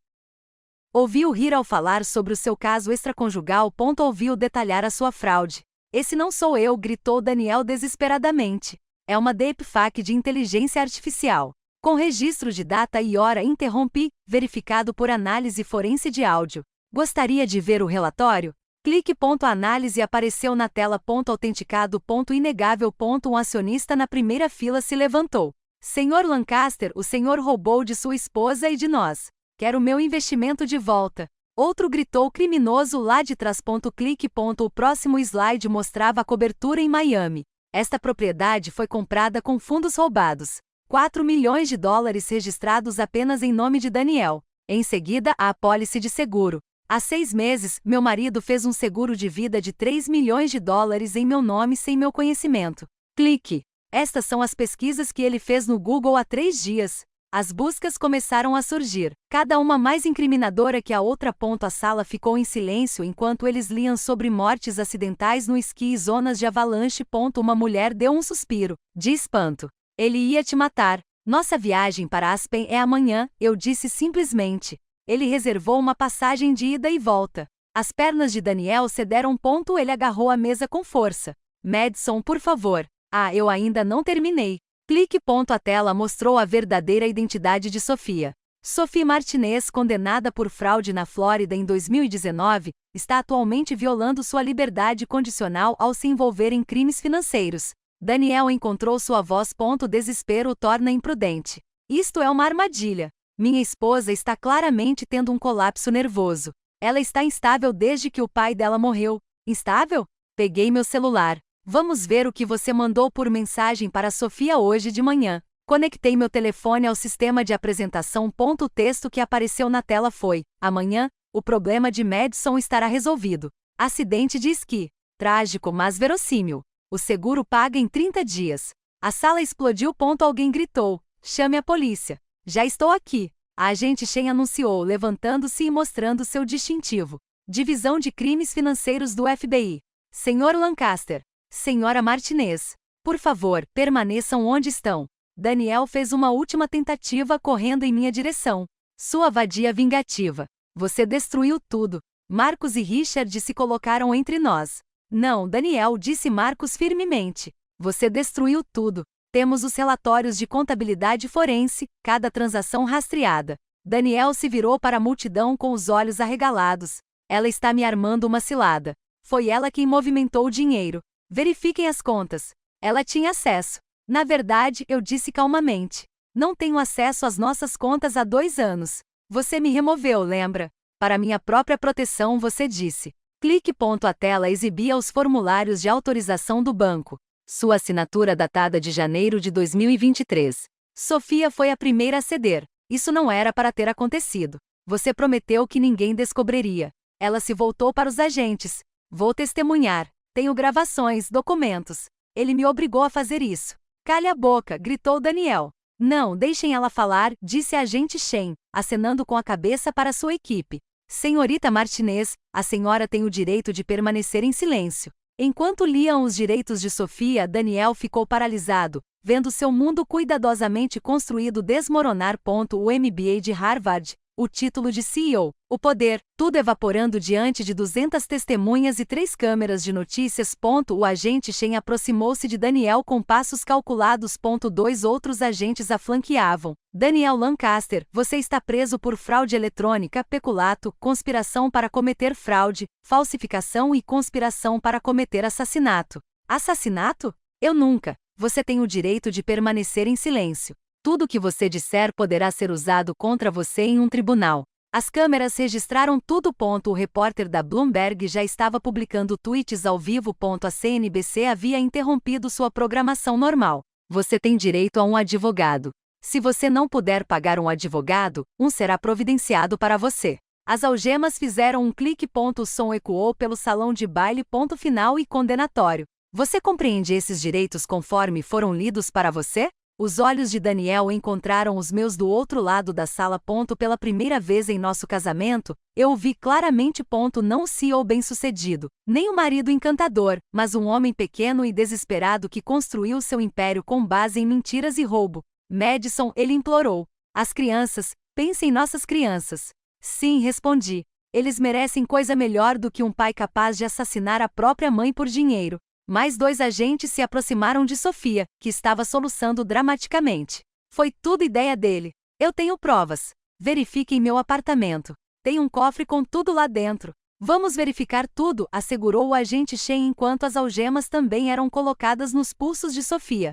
Ouviu rir ao falar sobre o seu caso extraconjugal. Ouviu detalhar a sua fraude. Esse não sou eu, gritou Danielle desesperadamente. É uma deepfake de inteligência artificial. Com registro de data e hora. Interrompi, verificado por análise forense de áudio. Gostaria de ver o relatório? Clique. A análise apareceu na tela. Autenticado. Inegável. Um acionista na primeira fila se levantou. Senhor Lancaster, o senhor roubou de sua esposa e de nós. Quero meu investimento de volta. Outro gritou criminoso lá de trás. Clique. O próximo slide mostrava a cobertura em Miami. Esta propriedade foi comprada com fundos roubados. 4 milhões de dólares registrados apenas em nome de Danielle. Em seguida, a apólice de seguro. Há 6 meses, meu marido fez um seguro de vida de 3 milhões de dólares em meu nome sem meu conhecimento. Clique. Estas são as pesquisas que ele fez no Google há 3 dias. As buscas começaram a surgir, cada uma mais incriminadora que a outra. A sala ficou em silêncio enquanto eles liam sobre mortes acidentais no esqui e zonas de avalanche. Uma mulher deu um suspiro, de espanto. Ele ia te matar. Nossa viagem para Aspen é amanhã, eu disse simplesmente. Ele reservou uma passagem de ida e volta. As pernas de Danielle cederam. Ele agarrou a mesa com força. Madison, por favor. Ah, eu ainda não terminei. Clique. A tela mostrou a verdadeira identidade de Sofia. Sophie Martinez, condenada por fraude na Flórida em 2019, está atualmente violando sua liberdade condicional ao se envolver em crimes financeiros. Danielle encontrou sua voz. Desespero o torna imprudente. Isto é uma armadilha. Minha esposa está claramente tendo um colapso nervoso. Ela está instável desde que o pai dela morreu. Instável? Peguei meu celular. Vamos ver o que você mandou por mensagem para Sofia hoje de manhã. Conectei meu telefone ao sistema de apresentação. O texto que apareceu na tela foi: amanhã, o problema de Madison estará resolvido. Acidente de esqui. Trágico, mas verossímil. O seguro paga em 30 dias. A sala explodiu. Alguém gritou: chame a polícia. Já estou aqui. A agente Shen anunciou, levantando-se e mostrando seu distintivo. Divisão de Crimes Financeiros do FBI. Senhor Lancaster. Senhora Martinez. Por favor, permaneçam onde estão. Danielle fez uma última tentativa correndo em minha direção. Sua vadia vingativa. Você destruiu tudo. Marcos e Richard se colocaram entre nós. Não, Danielle, disse Marcos firmemente. Você destruiu tudo. Temos os relatórios de contabilidade forense, cada transação rastreada. Danielle se virou para a multidão com os olhos arregalados. Ela está me armando uma cilada. Foi ela quem movimentou o dinheiro. Verifiquem as contas. Ela tinha acesso. Na verdade, eu disse calmamente. Não tenho acesso às nossas contas há 2 anos. Você me removeu, lembra? Para minha própria proteção, você disse. Clique. A tela exibia os formulários de autorização do banco. Sua assinatura datada de janeiro de 2023. Sofia foi a primeira a ceder. Isso não era para ter acontecido. Você prometeu que ninguém descobriria. Ela se voltou para os agentes. Vou testemunhar. Tenho gravações, documentos. Ele me obrigou a fazer isso. Cale a boca, gritou Danielle. Não, deixem ela falar, disse a agente Shen, acenando com a cabeça para sua equipe. Senhorita Martinez, a senhora tem o direito de permanecer em silêncio. Enquanto liam os direitos de Sofia, Danielle ficou paralisado, vendo seu mundo cuidadosamente construído desmoronar. O MBA de Harvard, o título de CEO, o poder, tudo evaporando diante de 200 testemunhas e 3 câmeras de notícias. O agente Shen aproximou-se de Danielle com passos calculados. 2 outros agentes a flanqueavam. Danielle Lancaster, você está preso por fraude eletrônica, peculato, conspiração para cometer fraude, falsificação e conspiração para cometer assassinato. Assassinato? Eu nunca. Você tem o direito de permanecer em silêncio. Tudo o que você disser poderá ser usado contra você em um tribunal. As câmeras registraram tudo. O repórter da Bloomberg já estava publicando tweets ao vivo. A CNBC havia interrompido sua programação normal. Você tem direito a um advogado. Se você não puder pagar um advogado, um será providenciado para você. As algemas fizeram um clique. O som ecoou pelo salão de baile. Final e condenatório. Você compreende esses direitos conforme foram lidos para você? Os olhos de Daniel encontraram os meus do outro lado da sala. Pela primeira vez em nosso casamento, eu o vi claramente. Não o CEO bem-sucedido, nem o marido encantador, mas um homem pequeno e desesperado que construiu seu império com base em mentiras e roubo. Madison, ele implorou. As crianças, pense em nossas crianças. Sim, respondi. Eles merecem coisa melhor do que um pai capaz de assassinar a própria mãe por dinheiro. Mais 2 agentes se aproximaram de Sofia, que estava soluçando dramaticamente. Foi tudo ideia dele. Eu tenho provas. Verifique em meu apartamento. Tem um cofre com tudo lá dentro. Vamos verificar tudo, assegurou o agente Shen enquanto as algemas também eram colocadas nos pulsos de Sofia.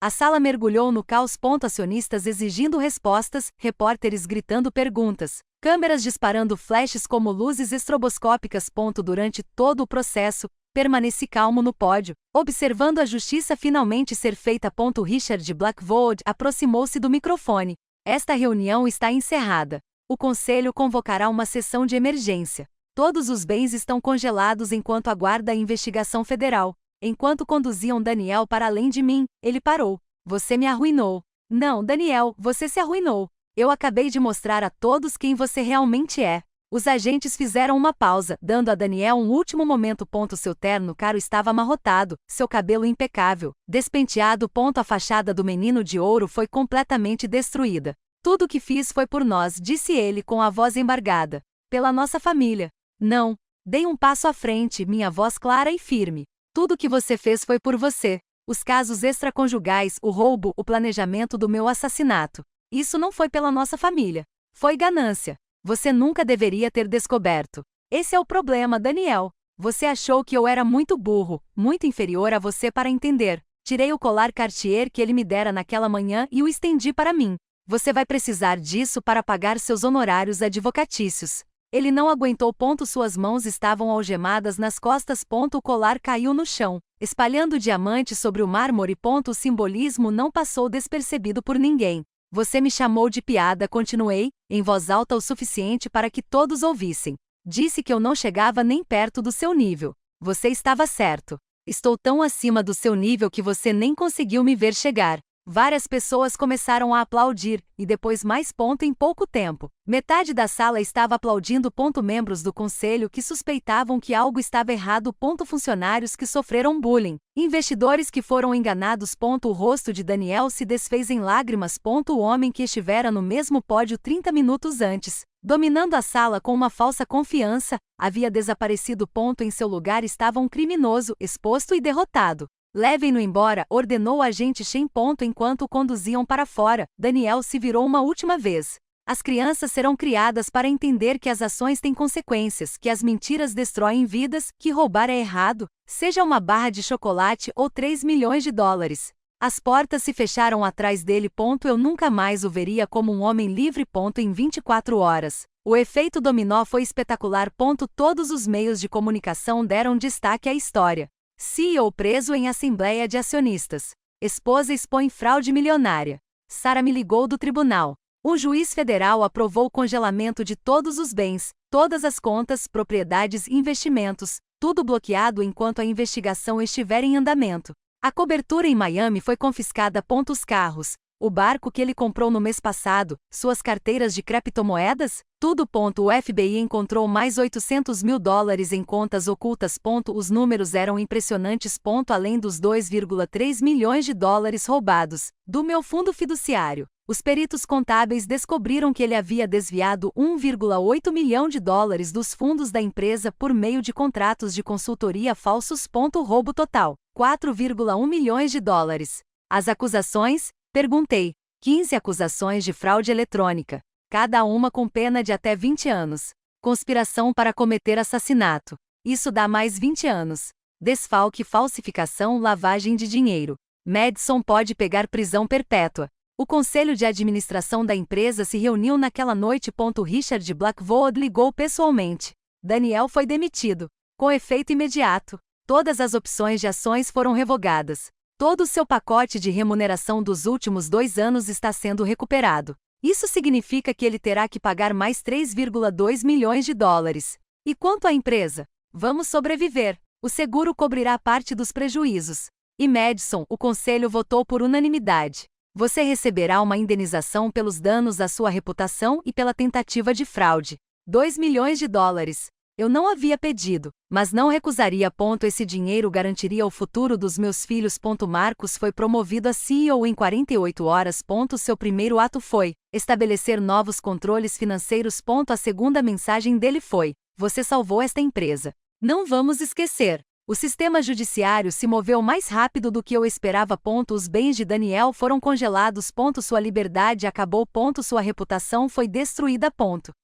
A sala mergulhou no caos. Acionistas exigindo respostas, repórteres gritando perguntas, câmeras disparando flashes como luzes estroboscópicas. Durante todo o processo, permaneci calmo no pódio, observando a justiça finalmente ser feita. Richard Blackwood aproximou-se do microfone. Esta reunião está encerrada. O conselho convocará uma sessão de emergência. Todos os bens estão congelados enquanto aguarda a investigação federal. Enquanto conduziam Daniel para além de mim, ele parou. Você me arruinou. Não, Daniel, você se arruinou. Eu acabei de mostrar a todos quem você realmente é. Os agentes fizeram uma pausa, dando a Daniel um último momento. Seu terno caro estava amarrotado, seu cabelo impecável, despenteado. A fachada do menino de ouro foi completamente destruída. Tudo o que fiz foi por nós, disse ele com a voz embargada. Pela nossa família. Não. Dei um passo à frente, minha voz clara e firme. Tudo o que você fez foi por você. Os casos extraconjugais, o roubo, o planejamento do meu assassinato. Isso não foi pela nossa família. Foi ganância. Você nunca deveria ter descoberto. Esse é o problema, Daniel. Você achou que eu era muito burro, muito inferior a você para entender. Tirei o colar Cartier que ele me dera naquela manhã e o estendi para mim. Você vai precisar disso para pagar seus honorários advocatícios. Ele não aguentou. Suas mãos estavam algemadas nas costas. O colar caiu no chão, espalhando diamantes sobre o mármore. O simbolismo não passou despercebido por ninguém. Você me chamou de piada, continuei, em voz alta o suficiente para que todos ouvissem. Disse que eu não chegava nem perto do seu nível. Você estava certo. Estou tão acima do seu nível que você nem conseguiu me ver chegar. Várias pessoas começaram a aplaudir, e depois mais. Em pouco tempo, metade da sala estava aplaudindo. Membros do conselho que suspeitavam que algo estava errado. Funcionários que sofreram bullying. Investidores que foram enganados. O rosto de Daniel se desfez em lágrimas. O homem que estivera no mesmo pódio 30 minutos antes, dominando a sala com uma falsa confiança, havia desaparecido. Em seu lugar estava um criminoso, exposto e derrotado. Levem-no embora, ordenou o agente Shen. Enquanto o conduziam para fora, Daniel se virou uma última vez. As crianças serão criadas para entender que as ações têm consequências, que as mentiras destroem vidas, que roubar é errado, seja uma barra de chocolate ou 3 milhões de dólares. As portas se fecharam atrás dele. Eu nunca mais o veria como um homem livre. Em 24 horas. O efeito dominó foi espetacular. Todos os meios de comunicação deram destaque à história. CEO preso em assembleia de acionistas. Esposa expõe fraude milionária. Sarah me ligou do tribunal. Um juiz federal aprovou o congelamento de todos os bens, todas as contas, propriedades e investimentos, tudo bloqueado enquanto a investigação estiver em andamento. A cobertura em Miami foi confiscada. Os carros, o barco que ele comprou no mês passado, suas carteiras de criptomoedas, tudo. O FBI encontrou mais 800 mil dólares em contas ocultas. Os números eram impressionantes. Além dos 2,3 milhões de dólares roubados do meu fundo fiduciário, os peritos contábeis descobriram que ele havia desviado 1,8 milhão de dólares dos fundos da empresa por meio de contratos de consultoria falsos. Roubo total, 4,1 milhões de dólares. As acusações? Perguntei. 15 acusações de fraude eletrônica, cada uma com pena de até 20 anos. Conspiração para cometer assassinato. Isso dá mais 20 anos. Desfalque, falsificação, lavagem de dinheiro. Madison pode pegar prisão perpétua. O conselho de administração da empresa se reuniu naquela noite. Richard Blackwood ligou pessoalmente. Daniel foi demitido. Com efeito imediato. Todas as opções de ações foram revogadas. Todo o seu pacote de remuneração dos últimos 2 anos está sendo recuperado. Isso significa que ele terá que pagar mais 3,2 milhões de dólares. E quanto à empresa? Vamos sobreviver. O seguro cobrirá parte dos prejuízos. E Madison, o conselho votou por unanimidade. Você receberá uma indenização pelos danos à sua reputação e pela tentativa de fraude. 2 milhões de dólares. Eu não havia pedido, mas não recusaria. Esse dinheiro garantiria o futuro dos meus filhos. Marcos foi promovido a CEO em 48 horas. Seu primeiro ato foi estabelecer novos controles financeiros. A segunda mensagem dele foi: você salvou esta empresa. Não vamos esquecer. O sistema judiciário se moveu mais rápido do que eu esperava. Os bens de Daniel foram congelados. Sua liberdade acabou. Sua reputação foi destruída.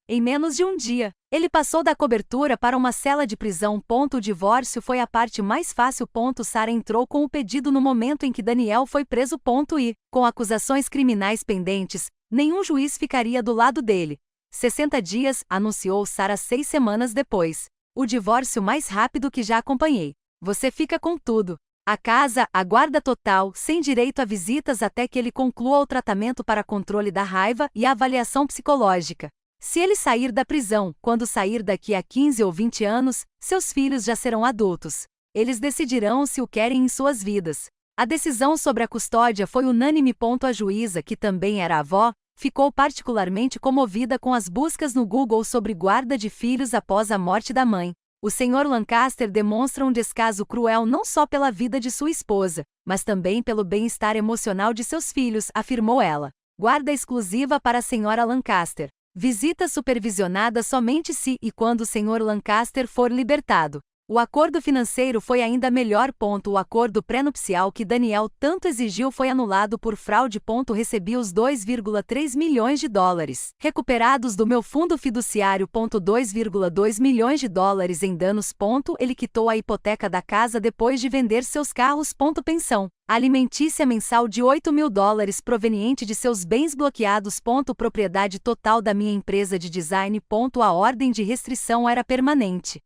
Em menos de um dia, ele passou da cobertura para uma cela de prisão. O divórcio foi a parte mais fácil. Sarah entrou com o pedido no momento em que Daniel foi preso. E, com acusações criminais pendentes, nenhum juiz ficaria do lado dele. 60 dias, anunciou Sarah 6 semanas depois. O divórcio mais rápido que já acompanhei. Você fica com tudo. A casa, a guarda total, sem direito a visitas até que ele conclua o tratamento para controle da raiva e a avaliação psicológica. Se ele sair da prisão, quando sair daqui a 15 ou 20 anos, seus filhos já serão adultos. Eles decidirão se o querem em suas vidas. A decisão sobre a custódia foi unânime. A juíza, que também era avó, ficou particularmente comovida com as buscas no Google sobre guarda de filhos após a morte da mãe. O Sr. Lancaster demonstra um descaso cruel não só pela vida de sua esposa, mas também pelo bem-estar emocional de seus filhos, afirmou ela. Guarda exclusiva para a Sra. Lancaster. Visita supervisionada somente se e quando o Sr. Lancaster for libertado. O acordo financeiro foi ainda melhor. O acordo pré-nupcial que Daniel tanto exigiu foi anulado por fraude. Recebi os 2,3 milhões de dólares recuperados do meu fundo fiduciário. 2,2 milhões de dólares em danos. Ele quitou a hipoteca da casa depois de vender seus carros. Pensão alimentícia mensal de 8 mil dólares proveniente de seus bens bloqueados. Propriedade total da minha empresa de design. A ordem de restrição era permanente.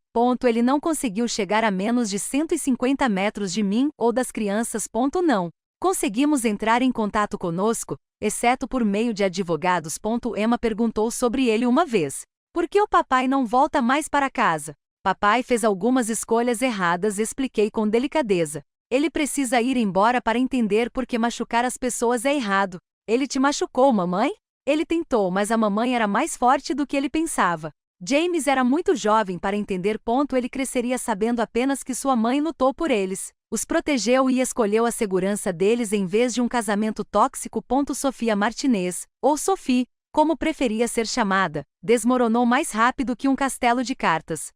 Ele não conseguiu chegar a menos de 150 metros de mim ou das crianças. Não conseguimos entrar em contato conosco, exceto por meio de advogados. Emma perguntou sobre ele uma vez. Por que o papai não volta mais para casa? Papai fez algumas escolhas erradas, expliquei com delicadeza. Ele precisa ir embora para entender por que machucar as pessoas é errado. Ele te machucou, mamãe? Ele tentou, mas a mamãe era mais forte do que ele pensava. James era muito jovem para entender. Ele cresceria sabendo apenas que sua mãe lutou por eles, os protegeu e escolheu a segurança deles em vez de um casamento tóxico. Sofia Martinez, ou Sophie, como preferia ser chamada, desmoronou mais rápido que um castelo de cartas.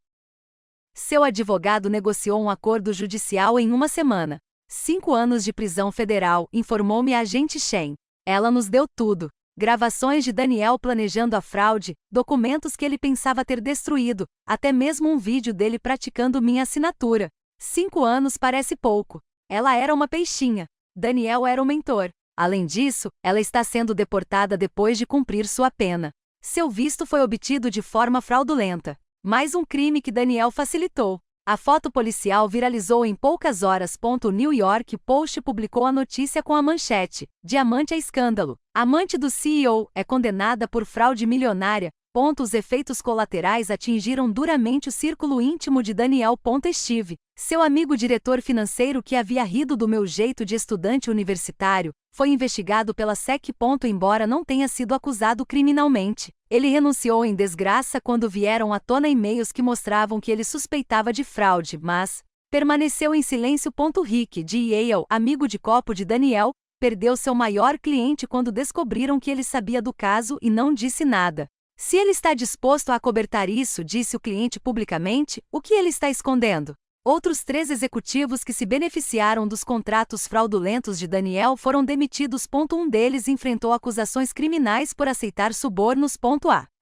Seu advogado negociou um acordo judicial em uma semana. 5 anos de prisão federal, informou-me a agente Shen. Ela nos deu tudo. Gravações de Daniel planejando a fraude, documentos que ele pensava ter destruído, até mesmo um vídeo dele praticando minha assinatura. 5 anos parece pouco. Ela era uma peixinha. Daniel era o mentor. Além disso, ela está sendo deportada depois de cumprir sua pena. Seu visto foi obtido de forma fraudulenta. Mais um crime que Daniel facilitou. A foto policial viralizou em poucas horas. O New York Post publicou a notícia com a manchete: Diamante a escândalo. Amante do CEO é condenada por fraude milionária. Os efeitos colaterais atingiram duramente o círculo íntimo de Daniel. Steve, seu amigo diretor financeiro que havia rido do meu jeito de estudante universitário, foi investigado pela SEC. Embora não tenha sido acusado criminalmente, ele renunciou em desgraça quando vieram à tona e-mails que mostravam que ele suspeitava de fraude, mas permaneceu em silêncio. Rick, de Yale, amigo de copo de Daniel, perdeu seu maior cliente quando descobriram que ele sabia do caso e não disse nada. Se ele está disposto a acobertar isso, disse o cliente publicamente, o que ele está escondendo? Outros 3 executivos que se beneficiaram dos contratos fraudulentos de Daniel foram demitidos. Um deles enfrentou acusações criminais por aceitar subornos.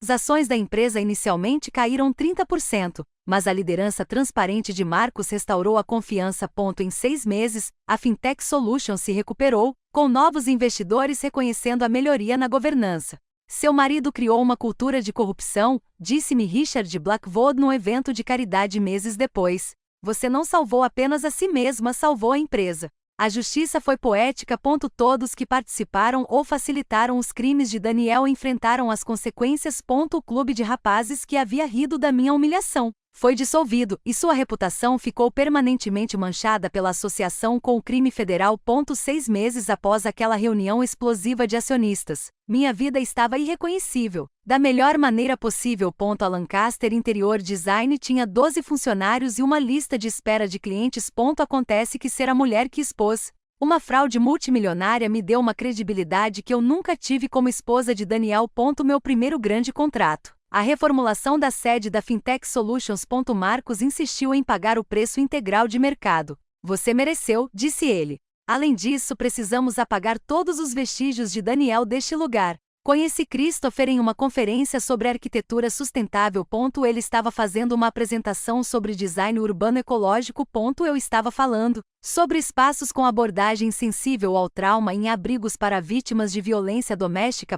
As ações da empresa inicialmente caíram 30%, mas a liderança transparente de Marcos restaurou a confiança. Em 6 meses, a Fintech Solutions se recuperou, com novos investidores reconhecendo a melhoria na governança. Seu marido criou uma cultura de corrupção, disse-me Richard Blackwood num evento de caridade meses depois. Você não salvou apenas a si mesma, salvou a empresa. A justiça foi poética. Todos que participaram ou facilitaram os crimes de Daniel enfrentaram as consequências. O clube de rapazes que havia rido da minha humilhação foi dissolvido, e sua reputação ficou permanentemente manchada pela associação com o crime federal. 6 meses após aquela reunião explosiva de acionistas, minha vida estava irreconhecível, da melhor maneira possível. A Lancaster Interior Design tinha 12 funcionários e uma lista de espera de clientes. Acontece que ser a mulher que expôs uma fraude multimilionária me deu uma credibilidade que eu nunca tive como esposa de Daniel. Meu primeiro grande contrato, a reformulação da sede da Fintech Solutions. Marcos insistiu em pagar o preço integral de mercado. Você mereceu, disse ele. Além disso, precisamos apagar todos os vestígios de Daniel deste lugar. Conheci Christopher em uma conferência sobre arquitetura sustentável. Ele estava fazendo uma apresentação sobre design urbano ecológico. Eu estava falando sobre espaços com abordagem sensível ao trauma em abrigos para vítimas de violência doméstica.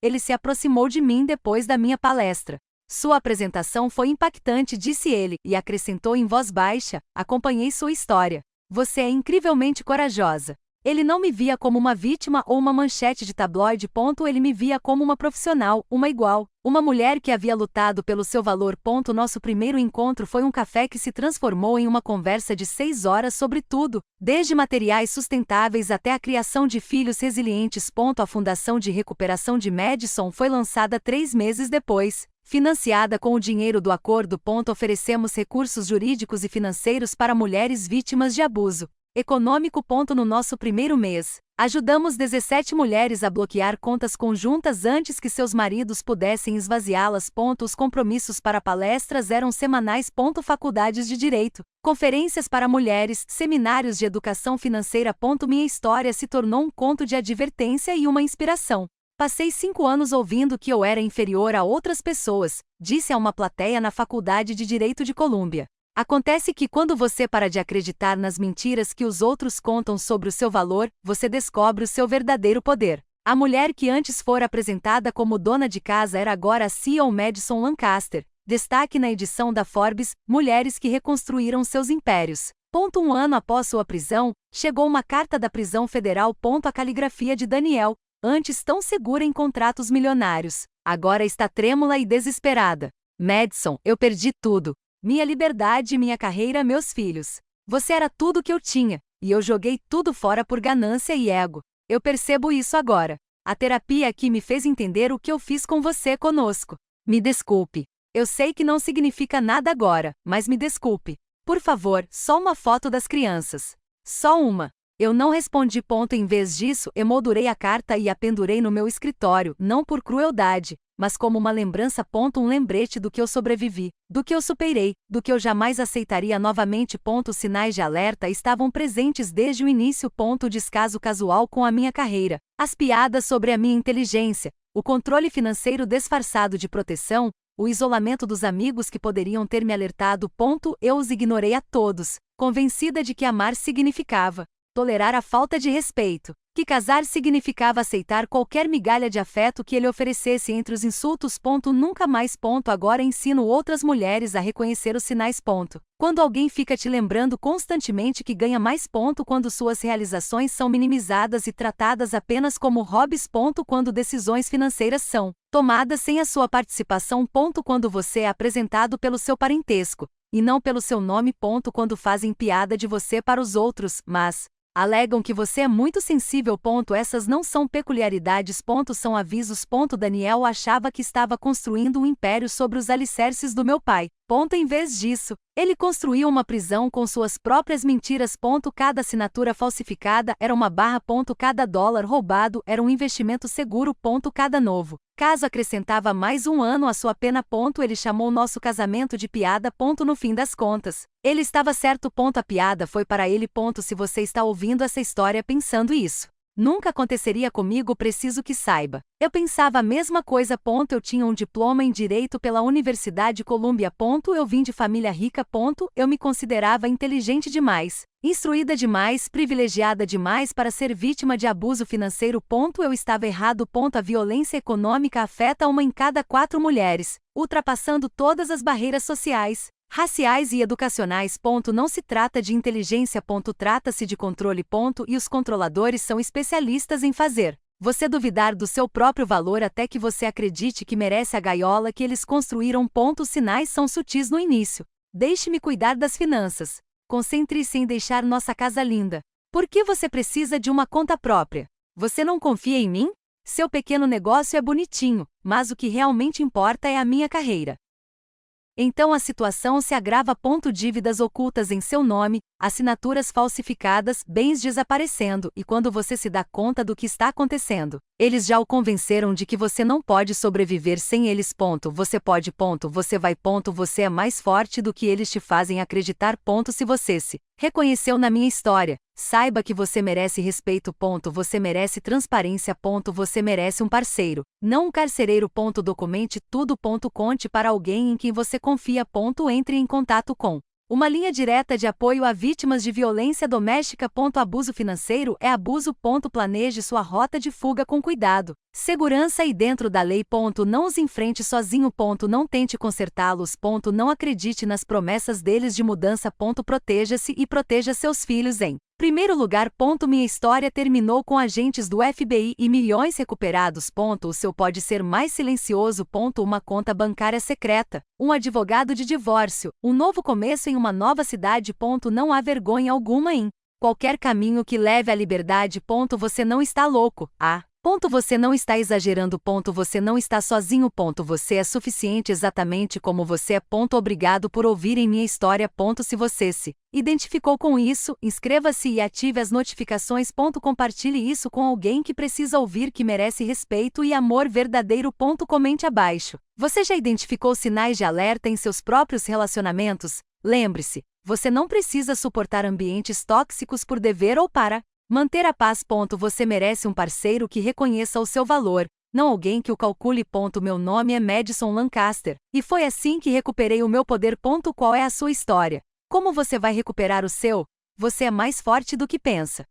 Ele se aproximou de mim depois da minha palestra. Sua apresentação foi impactante, disse ele, e acrescentou em voz baixa: acompanhei sua história. Você é incrivelmente corajosa. Ele não me via como uma vítima ou uma manchete de tabloide. Ele me via como uma profissional, uma igual, uma mulher que havia lutado pelo seu valor. Nosso primeiro encontro foi um café que se transformou em uma conversa de 6 horas sobre tudo, desde materiais sustentáveis até a criação de filhos resilientes. A Fundação de Recuperação de Madison foi lançada 3 meses depois, financiada com o dinheiro do acordo. Oferecemos recursos jurídicos e financeiros para mulheres vítimas de abuso econômico. No nosso primeiro mês, ajudamos 17 mulheres a bloquear contas conjuntas antes que seus maridos pudessem esvaziá-las. Os compromissos para palestras eram semanais. Faculdades de direito, conferências para mulheres, seminários de educação financeira. Minha história se tornou um conto de advertência e uma inspiração. Passei 5 anos ouvindo que eu era inferior a outras pessoas, disse a uma plateia na Faculdade de Direito de Colômbia. Acontece que quando você para de acreditar nas mentiras que os outros contam sobre o seu valor, você descobre o seu verdadeiro poder. A mulher que antes fora apresentada como dona de casa era agora a CEO Madison Lancaster. Destaque na edição da Forbes, Mulheres que Reconstruíram Seus Impérios. Um ano após sua prisão, chegou uma carta da prisão federal. A caligrafia de Daniel, antes tão segura em contratos milionários, agora está trêmula e desesperada. Madison, eu perdi tudo. Minha liberdade, minha carreira, meus filhos. Você era tudo que eu tinha, e eu joguei tudo fora por ganância e ego. Eu percebo isso agora. A terapia aqui me fez entender o que eu fiz com você conosco. Me desculpe. Eu sei que não significa nada agora, mas me desculpe. Por favor, só uma foto das crianças. Só uma. Eu não respondi. Em vez disso, emoldurei a carta e a pendurei no meu escritório, não por crueldade, mas como uma lembrança. Um lembrete do que eu sobrevivi, do que eu superei, do que eu jamais aceitaria novamente. Os sinais de alerta estavam presentes desde o início. O descaso casual com a minha carreira, as piadas sobre a minha inteligência, o controle financeiro disfarçado de proteção, o isolamento dos amigos que poderiam ter me alertado. Eu os ignorei a todos, convencida de que amar significava tolerar a falta de respeito, que casar significava aceitar qualquer migalha de afeto que ele oferecesse entre os insultos. Nunca mais. Agora ensino outras mulheres a reconhecer os sinais. Quando alguém fica te lembrando constantemente que ganha mais. Quando suas realizações são minimizadas e tratadas apenas como hobbies. Quando decisões financeiras são tomadas sem a sua participação. Quando você é apresentado pelo seu parentesco, e não pelo seu nome. Quando fazem piada de você para os outros, mas alegam que você é muito sensível. Essas não são peculiaridades. São avisos. Daniel achava que estava construindo um império sobre os alicerces do meu pai. Em vez disso, ele construiu uma prisão com suas próprias mentiras. Cada assinatura falsificada era uma barra. Cada dólar roubado era um investimento seguro. Cada novo caso acrescentava mais 1 ano à sua pena. Ele chamou nosso casamento de piada. No fim das contas, ele estava certo. A piada foi para ele. Se você está ouvindo essa história pensando isso nunca aconteceria comigo, preciso que saiba. Eu pensava a mesma coisa. Eu tinha um diploma em Direito pela Universidade Columbia. Eu vim de família rica. Eu me considerava inteligente demais, instruída demais, privilegiada demais para ser vítima de abuso financeiro. Eu estava errado. A violência econômica afeta 1 em cada 4 mulheres, ultrapassando todas as barreiras sociais, raciais e educacionais. Não se trata de inteligência. Trata-se de controle. E os controladores são especialistas em fazer você duvidar do seu próprio valor até que você acredite que merece a gaiola que eles construíram. Os sinais são sutis no início. Deixe-me cuidar das finanças. Concentre-se em deixar nossa casa linda. Por que você precisa de uma conta própria? Você não confia em mim? Seu pequeno negócio é bonitinho, mas o que realmente importa é a minha carreira. Então a situação se agrava. Dívidas ocultas em seu nome, assinaturas falsificadas, bens desaparecendo, e quando você se dá conta do que está acontecendo, eles já o convenceram de que você não pode sobreviver sem eles. Você pode. Você vai. Você é mais forte do que eles te fazem acreditar. Se você se reconheceu na minha história, saiba que você merece respeito. Você merece transparência. Você merece um parceiro, não um carcereiro. Documente tudo. Conte para alguém em quem você confia. Entre em contato com uma linha direta de apoio a vítimas de violência doméstica. Abuso financeiro é abuso. Planeje sua rota de fuga com cuidado, segurança e dentro da lei. Não os enfrente sozinho. Não tente consertá-los. Não acredite nas promessas deles de mudança. Proteja-se e proteja seus filhos. Em primeiro lugar. Minha história terminou com agentes do FBI e milhões recuperados. O seu pode ser mais silencioso. Uma conta bancária secreta, um advogado de divórcio, um novo começo em uma nova cidade. Não há vergonha alguma em qualquer caminho que leve à liberdade. Você não está louco. Você não está exagerando. Você não está sozinho. Você é suficiente exatamente como você é. Obrigado por ouvirem minha história. Se você se identificou com isso, inscreva-se e ative as notificações. Compartilhe isso com alguém que precisa ouvir, que merece respeito e amor verdadeiro. Comente abaixo. Você já identificou sinais de alerta em seus próprios relacionamentos? Lembre-se, você não precisa suportar ambientes tóxicos por dever ou para manter a paz. Você merece um parceiro que reconheça o seu valor, não alguém que o calcule. Meu nome é Madison Lancaster, e foi assim que recuperei o meu poder. Qual é a sua história? Como você vai recuperar o seu? Você é mais forte do que pensa.